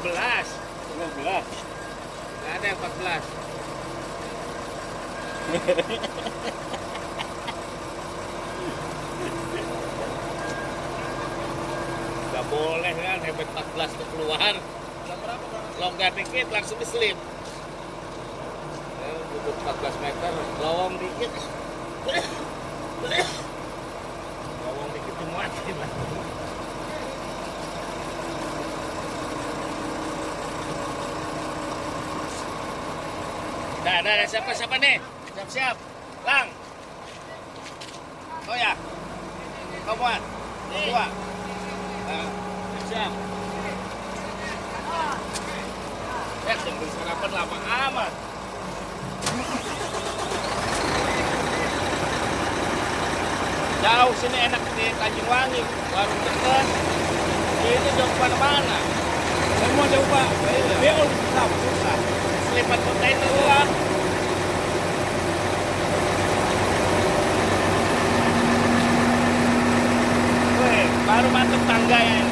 12. 12. Nggak ada yang 14. Nggak boleh kan, sampai 14 tuh keluar. Longgar dikit langsung diselip. Duduk 14 meter, lowong dikit. Lowong dikit tuh mati lah. Ada siapa nih? Siap-siap. Lang. Oh ya. Kau buat. Dua. Siap. Jangan sarapan lama amat. Jauh sini enak di Tanjung Wangi, warung dekat. Ini jauh kemana-mana. Semua jauh Pak. Dia udah susah. Selipat kontainer lah. Wih, baru mantep tangga ya.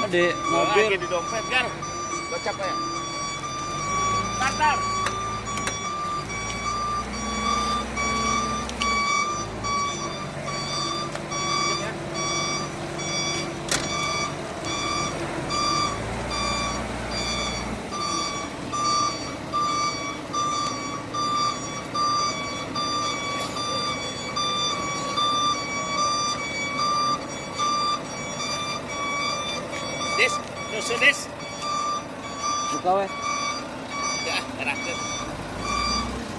Di mobil. Lagi di dompet kan. Gocap ya. Tar. Des. Buka weh. Ya, gerakan.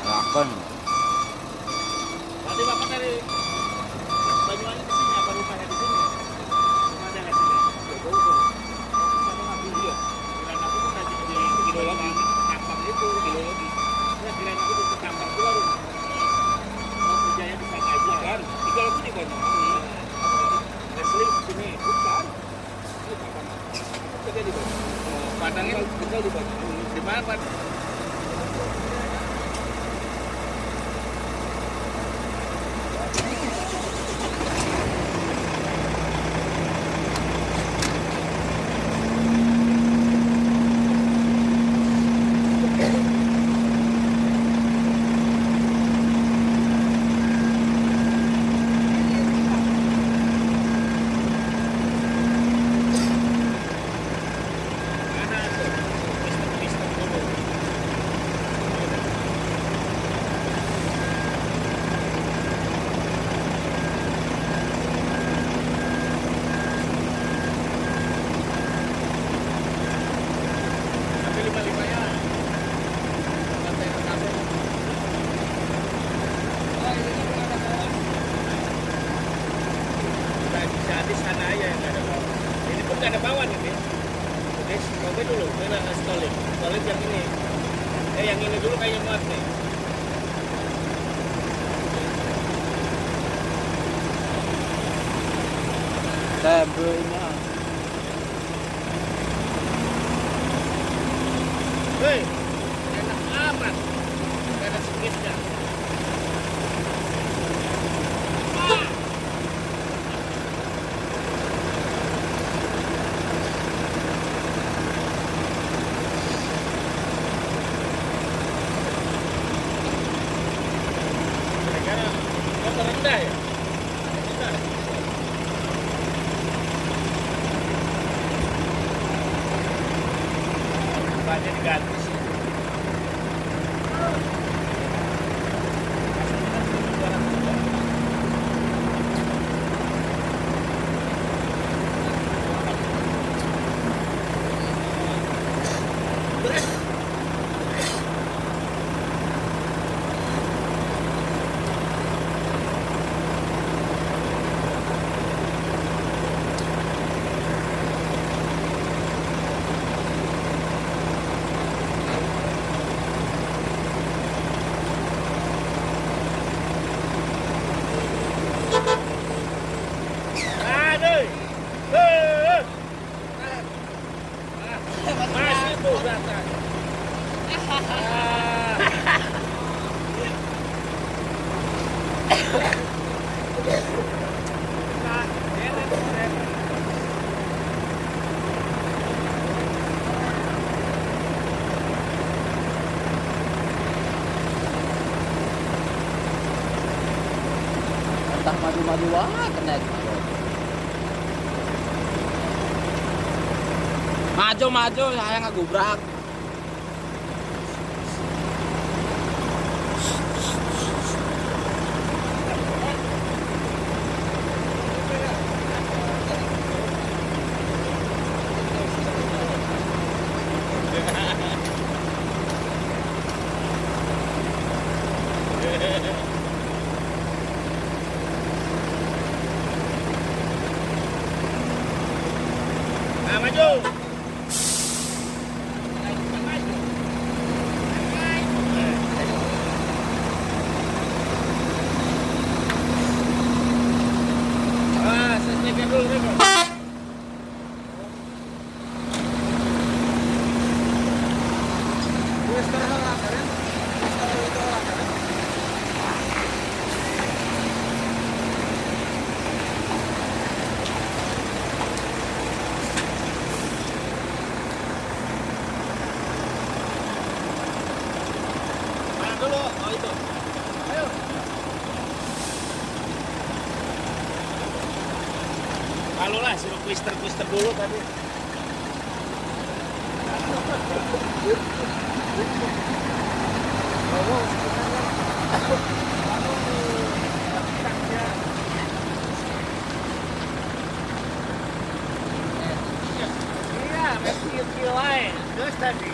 Lakon. Tadi Bapak dari Banyuwangi ke sini, apa rumahnya di sini? Ada nggak sini? Sama nggak video. Kirain aku tuh tadi di geologi, tambang itu geologi. Terus kirain aku tuh tambang itu baru. Mau kerjanya di sana aja kan? Di geologi di Banyuwangi. Wrestling di sini, bukan? Ini tambang. Aku kerja di Banyuwangi. Padangnya tinggal di Banyuwangi. Di mana Pak? Di sana aja yang ada bawah. Ini pun nggak ada bawah nih, Oke, coba dulu, mana stolik yang ini. Yang ini dulu kayaknya muat nih. Tabelnya. Hei, enak amat. Nggak ada sedikitnya. Rendah ya? Rendah. Bannya diganti sih. Aduh. Masih tuh belakang. Entah maju-maju wah kena. Maju saya ngegubrak. Nah, maju. Saya cek dulu nih, Bang. Mana dulu? Oh, itu. Ayo. Lalu lah, suruh twister dulu tadi. Iya, masih kecil lain. Terus tadi.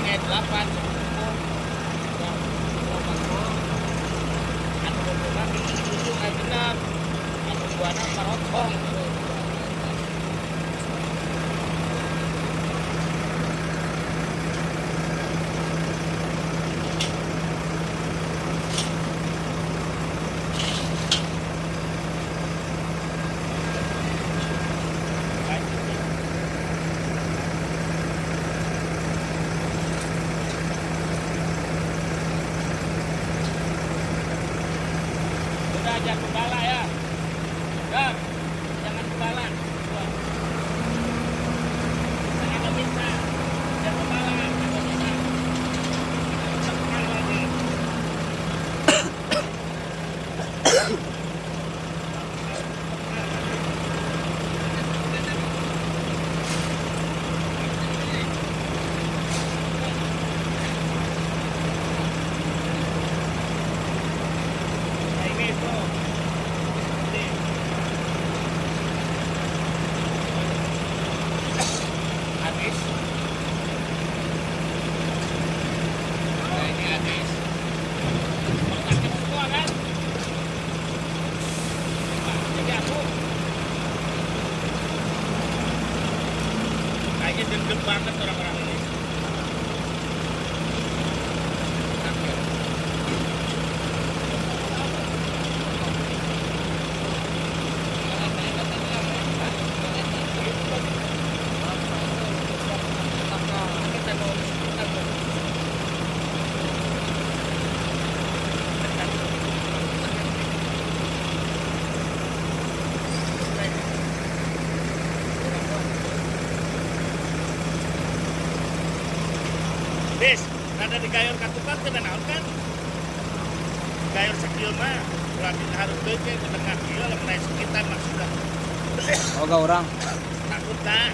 Ini 8 Udah jangan pembala ya. Jangan Gendeng banget orang-orang ini. Bis, rada digayur katukan kena naon kan? Gayur sakieu mah, berarti harus beukeun ke tengah kieu lamun naik sekitar maksudna. Oh, gak orang. Takut tak?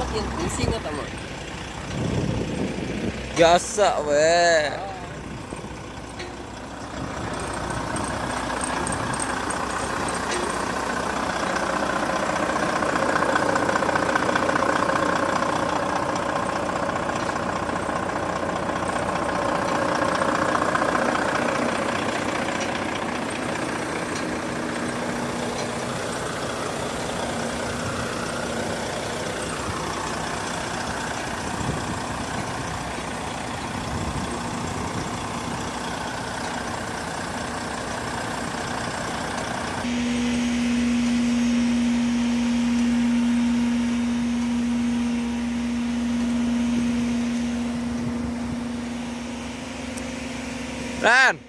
Yang pusing atau mah? Biasa weh. Ran.